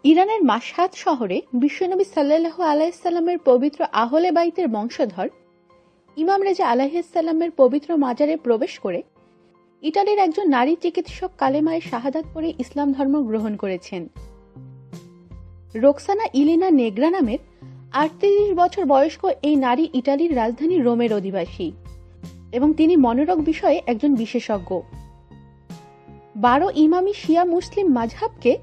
ইরানের মাশহাদ শহরে বিশ্বনবী সাল্লাল্লাহু আলাইহি সাল্লামের পবিত্র আহলে বাইতের বংশধর ইমাম রেজা আলাইহিসসালামের পবিত্র মাজারে প্রবেশ করে ইটালির একজন নারী চিকিৎসক কালেমায়ে শাহাদাত পড়ে ইসলাম ধর্ম গ্রহণ করেছেন। রোকসানা ইলিনা নেগ্রা নামের ৩৮ বছর বয়স্ক এই নারী ইটালির রাজধানী রোমের অধিবাসী এবং তিনি মনোরোগ বিষয়ে একজন বিশেষজ্ঞ। ১২ ইমামি শিয়া মুসলিম মাযহাবকে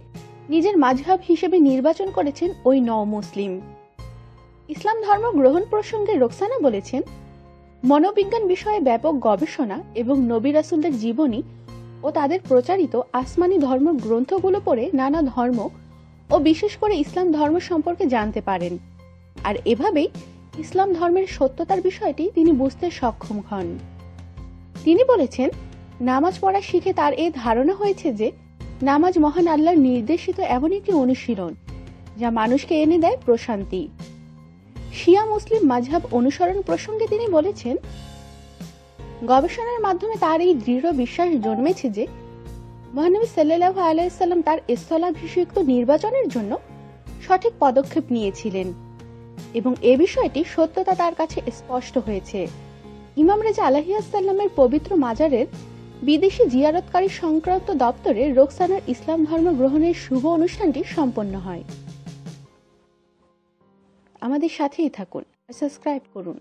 নিজের মাযহাব হিসেবে নির্বাচন করেছেন ওই মুসলিম। ইসলাম ধর্ম গ্রহণ প্রসঙ্গে রোকসানা বলেছেন, মনোবিজ্ঞান বিষয়ে ব্যাপক গবেষণা এবং নবী রাসূলদের জীবনী ও তাদের প্রচারিত আসমানি ধর্ম গ্রন্থগুলো পড়ে নানা ধর্ম ও বিশেষ করে ইসলাম ধর্ম সম্পর্কে জানতে পারেন, আর এভাবেই ইসলাম ধর্মের সত্যতার বিষয়টি তিনি বুঝতে সক্ষম হন। তিনি বলেছেন, নামাজ পড়া শিখে তার এই ধারণা হয়েছে যে নামাজ মহান আল্লাহর নির্দেশিত এমন একটি অনুশীলন যা মানুষকে এনে দেয় প্রশান্তি। শিয়া মুসলিম মাযহাব অনুসরণ প্রসঙ্গে তিনি বলেছেন, গবেষণার মাধ্যমে তার এই দৃঢ় বিশ্বাস জন্মেছে যে মহানবী সাল্লাল্লাহু আলাইহি সাল্লাম তার স্থলাভিষিক্ত নির্বাচনের জন্য সঠিক পদক্ষেপ নিয়েছিলেন এবং এ বিষয়টি সত্যতা তার কাছে স্পষ্ট হয়েছে। ইমাম রেজা আলাইহিসসালামের পবিত্র মাজারের বিদেশি জিয়ারতকারী সংক্রান্ত দপ্তরে রোকসানার ইসলাম ধর্ম গ্রহণের শুভ অনুষ্ঠানটি সম্পন্ন হয়। আমাদের সাথেই থাকুন, সাবস্ক্রাইব করুন।